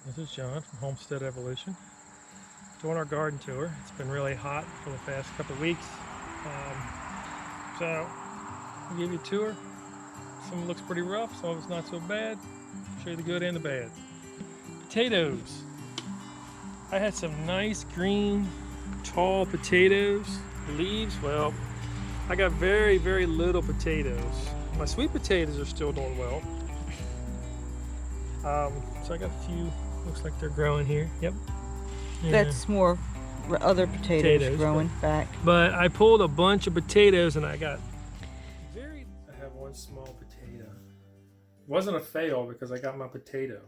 This is John from Homestead Evolution, doing our garden tour. It's been really hot for the past couple of weeks, so I'll give you a tour. Some of it looks pretty rough, some of it's not so bad. I'll show you the good and the bad. Potatoes. I had some nice green, tall potatoes. Leaves, well, I got very, very little potatoes. My sweet potatoes are still doing well. So I got a few. Looks like they're growing here. Yep. Yeah. That's more other potatoes growing back. But I pulled a bunch of potatoes and I got I have one small potato. It wasn't a fail because I got my potato.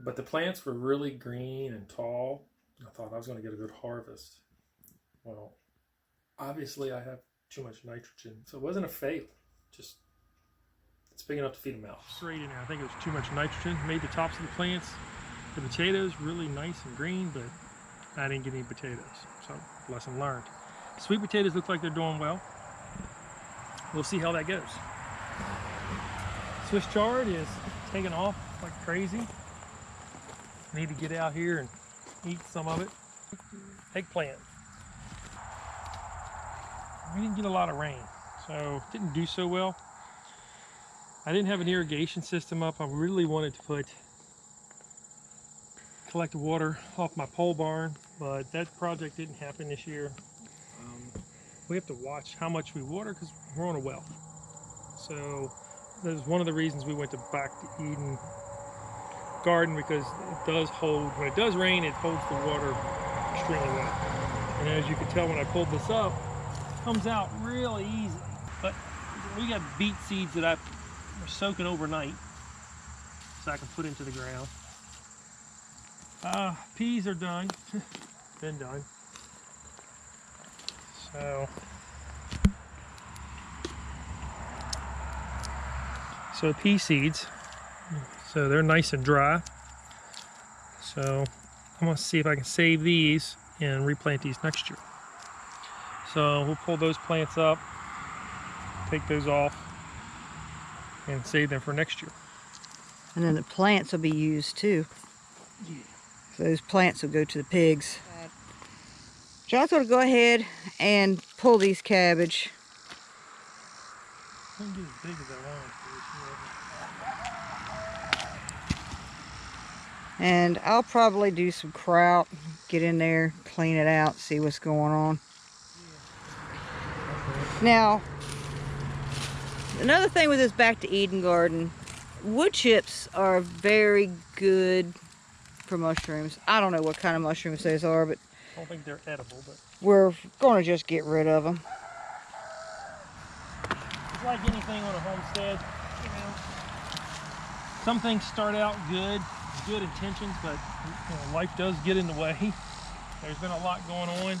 But the plants were really green and tall. I thought I was going to get a good harvest. Well, obviously I have too much nitrogen, so it wasn't a fail. Just it's big enough to feed a mouse. Straight in there. I think it was too much nitrogen. Made the tops of the plants, the potatoes, really nice and green, but I didn't get any potatoes. So, lesson learned. Sweet potatoes look like they're doing well. We'll see how that goes. Swiss chard is taking off like crazy. Need to get out here and eat some of it. Eggplant. We didn't get a lot of rain, so it didn't do so well. I didn't have an irrigation system up. I really wanted to collect water off my pole barn, but that project didn't happen this year. We have to watch how much we water because we're on a well. So that's one of the reasons we went back to Eden Garden, because it does hold, when it does rain, it holds the water extremely well. And as you can tell when I pulled this up, it comes out really easy. But we got beet seeds that I'm soaking overnight so I can put into the ground. Peas are done. Been done. So pea seeds. So they're nice and dry. So I'm going to see if I can save these and replant these next year. So we'll pull those plants up, take those off, and save them for next year. And then the plants will be used too. Yeah. So those plants will go to the pigs. John's going to go ahead and pull these cabbage. I can get as big as I want. And I'll probably do some kraut, get in there, clean it out, see what's going on. Now, another thing with this Back to Eden garden, wood chips are very good for mushrooms. I don't know what kind of mushrooms those are, but I don't think they're edible, but we're going to just get rid of them. It's like anything on a homestead, you know. Some things start out good intentions, but you know, life does get in the way. There's been a lot going on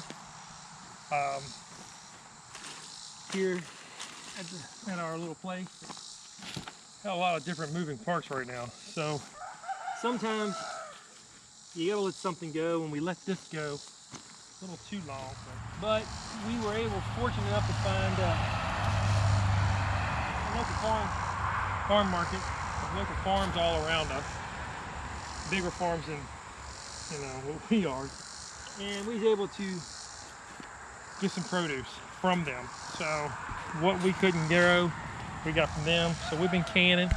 here at our little place. Got a lot of different moving parts right now, so sometimes you gotta let something go, and we let this go a little too long. But we were fortunate enough to find a local farm market, local farms all around us. Bigger farms than what we are, and we was able to get some produce from them. So what we couldn't grow, we got from them. So we've been canning.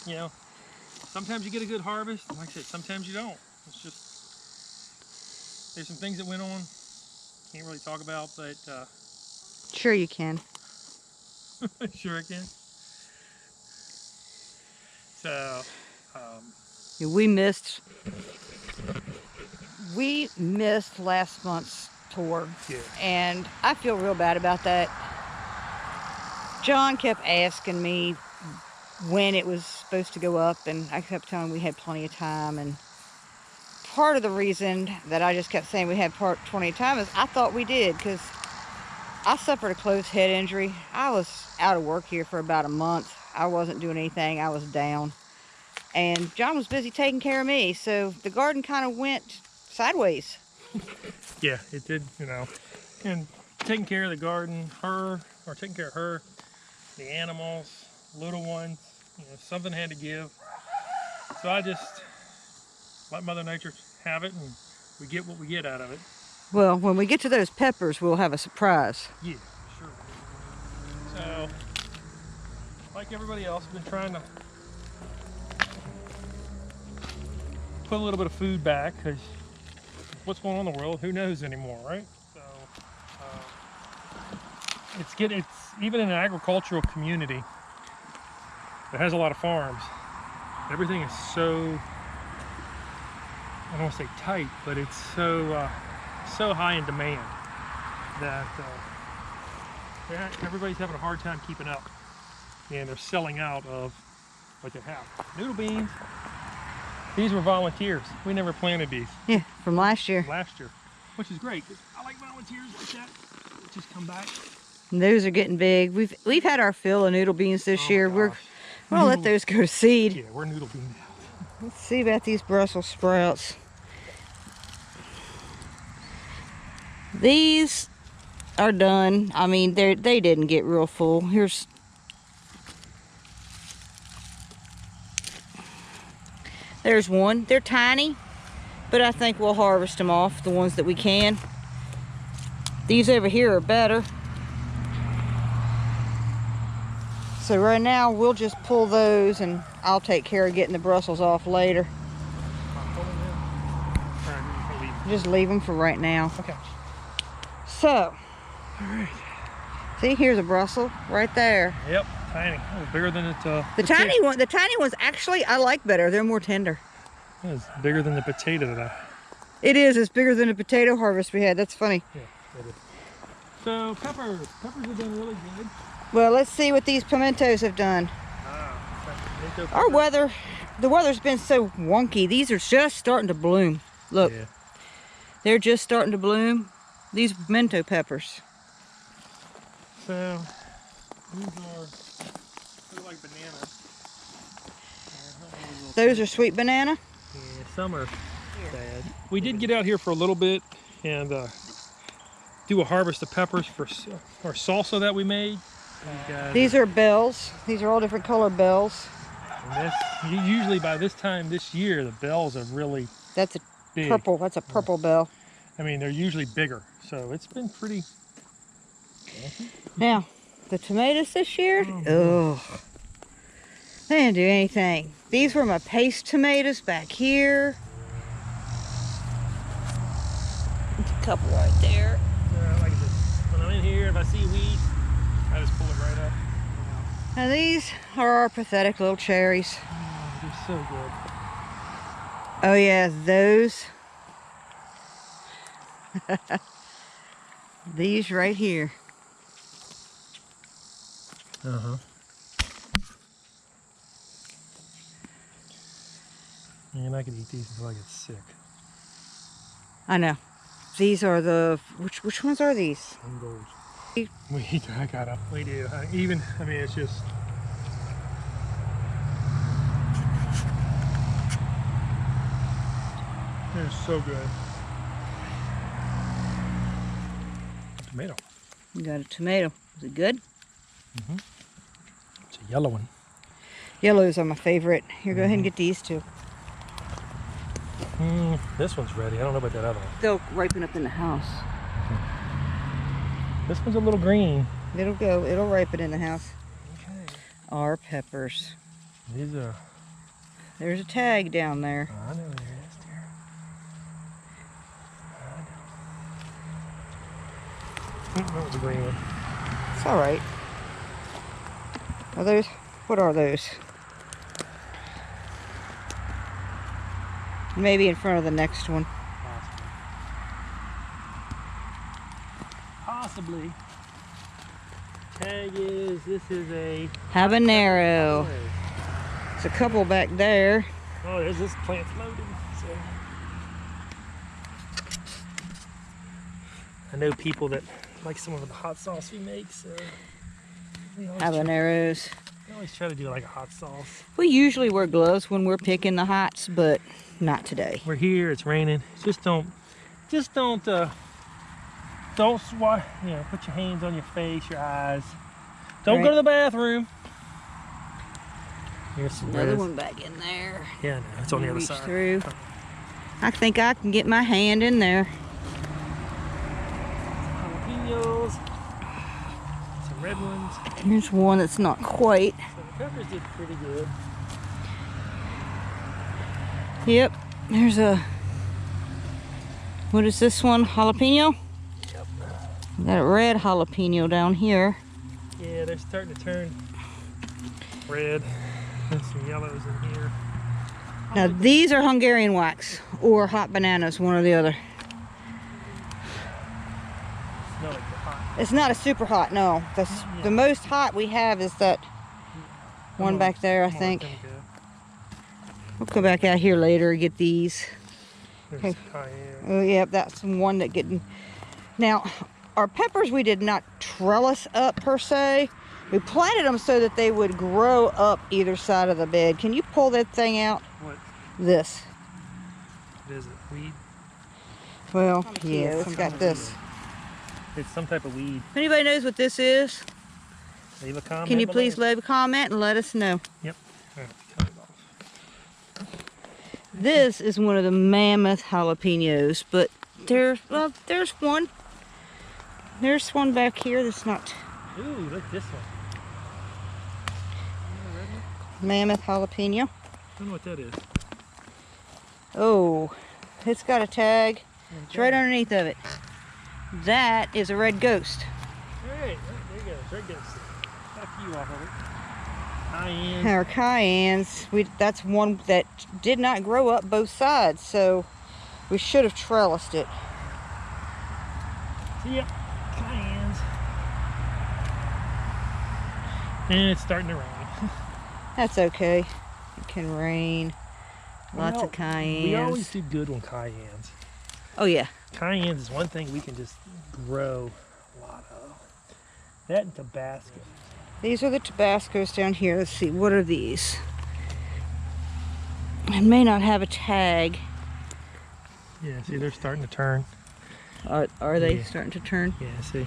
You know, sometimes you get a good harvest. Like I said, sometimes you don't. It's just there's some things that went on. Can't really talk about, but sure you can. sure I can. So, we missed last month's tour, yeah. And I feel real bad about that. John kept asking me when it was supposed to go up, and I kept telling him we had plenty of time. And part of the reason that I just kept saying we had plenty of time is I thought we did, because I suffered a closed head injury. I was out of work here for about a month. I wasn't doing anything. I was down. And John was busy taking care of me, so the garden kind of went sideways. Yeah, it did, you know. And taking care of the garden, taking care of her, the animals, little ones, You know, something had to give. So I just let Mother Nature have it, and we get what we get out of it. Well, when we get to those peppers, we'll have a surprise. Yeah, sure. So, like everybody else, I've been trying to put a little bit of food back, because what's going on in the world, who knows anymore, right? So, it's even in an agricultural community that has a lot of farms, everything is so, I don't want to say tight, but it's so so high in demand that everybody's having a hard time keeping up, and they're selling out of what they have. Noodle beans, these were volunteers. We never planted these. Yeah, from last year. Last year, which is great, because I like volunteers like that. Just come back. And those are getting big. We've had our fill of noodle beans this year. Gosh. We'll let those go to seed. Yeah, we're noodle bean out. Let's see about these Brussels sprouts. These are done. I mean, they didn't get real full. There's one. They're tiny, but I think we'll harvest them off, the ones that we can. These over here are better. So right now we'll just pull those, and I'll take care of getting the Brussels off later. Just leave them for right now. Okay. So, All right. see, here's a Brussels right there. Yep, tiny. Oh, bigger than it. The tiny ones actually I like better. They're more tender. It's bigger than the potato that It is. It's bigger than the potato harvest we had. That's funny. Yeah, it is. So peppers have done really good. Well, let's see what these pimentos have done. Our weather, the weather's been so wonky. These are just starting to bloom. Look, Yeah. they're just starting to bloom. These pimento peppers. So these are like bananas. Those are sweet banana. Yeah, some are bad. We did get out here for a little bit and do a harvest of peppers for our salsa that we made. These are bells. These are all different color bells. And usually by this time this year, the bells are really That's a big. purple. That's a purple bell. I mean, they're usually bigger, so it's been pretty. Now, the tomatoes this year, oh, they didn't do anything. These were my paste tomatoes back here. There's a couple right there. Like I said, when I'm in here, if I see weeds, I just pull it right up. Now these are our pathetic little cherries. Oh, they're so good. Oh yeah, those. These right here. Uh-huh. And I could eat these until I get sick. I know. These are the, which ones are these? Gold. We do. I mean, it's just. They're so good. Tomato. You got a tomato. Is it good? Mm-hmm. It's a yellow one. Yellows are my favorite. Here, go ahead and get these two. This one's ready. I don't know about that other one. They'll ripen up in the house. This one's a little green. It'll ripen in the house. Okay. Our peppers. These are. There's a tag down there. I know there is, dear. I know. That was a green one. It's all right. Are those? What are those? Maybe in front of the next one. Possibly. Tag is, this is a Habanero. There's a couple back there. Oh, there's this plant's loaded. So. I know people that like some of the hot sauce we make, so Habaneros. I always try to do like a hot sauce. We usually wear gloves when we're picking the hots, but not today. We're here, it's raining. Just don't put your hands on your face, your eyes. Don't go to the bathroom. Here's some Another reds. one back in there. Yeah, no, it's on the other Reach side. through. I think I can get my hand in there. Jalapenos. Some red ones. Here's one that's not quite. So the peppers did pretty good. Yep. There's a. What is this one? Jalapeno? Yep. Got a red jalapeno down here. Yeah, they're starting to turn red. There's some yellows in here. Now these are Hungarian wax or hot bananas, one or the other. Smell like they're hot. It's not a super hot, no. The most hot we have is that one back there, I think. We'll come back out here later and get these. There's Okay. cayenne. Oh, yep, that's one that getting. Now, our peppers we did not trellis up per se. We planted them so that they would grow up either side of the bed. Can you pull that thing out? What? This. Is it weed? Well, yes, I've got this. It's some type of weed. If anybody knows what this is, Leave a comment. can you below. please leave a comment and let us know? Yep. All right, cut it off. This is one of the mammoth jalapenos, but there's one. There's one back here that's not Ooh, look at this one. mammoth jalapeno. I don't know what that is. Oh, it's got a tag. It's right underneath of it. That is a red ghost. All right, there you go. Red ghost. Got a few off of it. Cayenne. Our cayennes, that's one that did not grow up both sides, so we should have trellised it. Yep, cayennes. And it's starting to rain. That's okay. It can rain. Lots Well, of cayennes. We always do good on cayennes. Oh yeah. Cayennes is one thing we can just grow a lot of. That and Tabasco. These are the Tabascos down here. Let's see, what are these? It may not have a tag. Yeah, see, they're starting to turn. Are they Yeah. starting to turn? Yeah, see.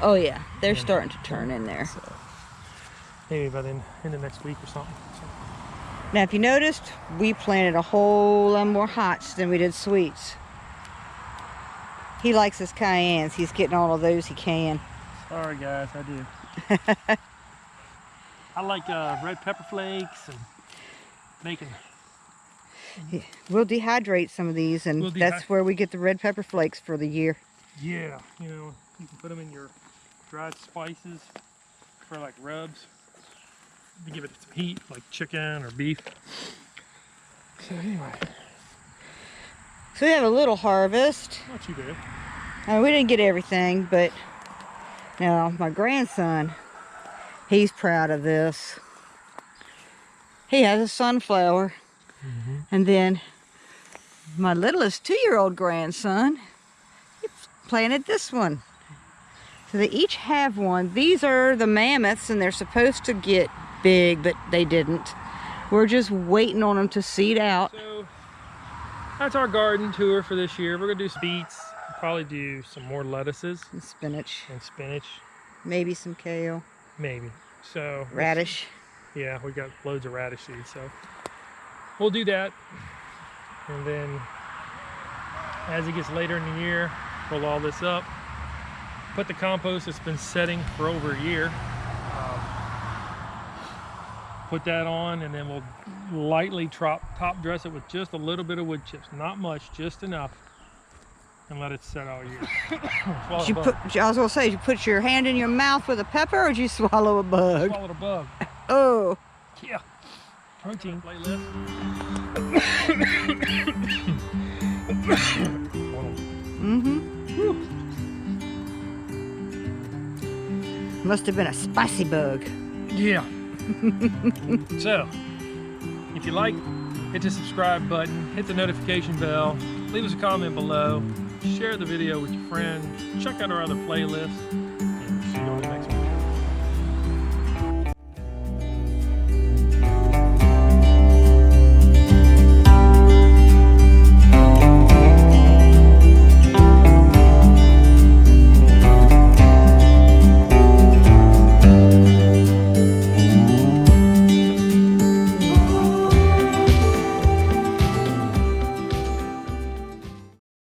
Oh yeah, they're Yeah. starting to turn in there. So, maybe by then, in the next week or something. So, Now if you noticed, we planted a whole lot more hots than we did sweets. He likes his cayennes. He's getting all of those he can. sorry, guys, I do. I like red pepper flakes and bacon. We'll dehydrate some of these, and We'll that's where we get the red pepper flakes for the year. Yeah, you know, you can put them in your dried spices for like rubs to give it some heat, like chicken or beef. So anyway, So we have a little harvest. not too bad. I mean, we didn't get everything, but now my grandson, he's proud of this. He has a sunflower. And then my littlest 2-year-old grandson, he planted this one. So they each have one. These are the mammoths, and they're supposed to get big, but they didn't. We're just waiting on them to seed out. So that's our garden tour for this year. We're gonna do some beets, probably do some more lettuces And spinach, and spinach, maybe some kale, maybe. So radish. yeah, we got loads of radish seeds, so we'll do that. And then as it gets later in the year, pull all this up, put the compost that's been setting for over a year, put that on, and then we'll lightly top dress it with just a little bit of wood chips, not much, just enough, and let it set all year. Swallow Did you a put, bug. I was gonna say, did you put your hand in your mouth with a pepper, or did you swallow a bug? Swallowed a bug. Oh. Yeah. Protein. Must have been a spicy bug. Yeah. So, if you like, hit the subscribe button, hit the notification bell, leave us a comment below, share the video with your friends, check out our other playlists.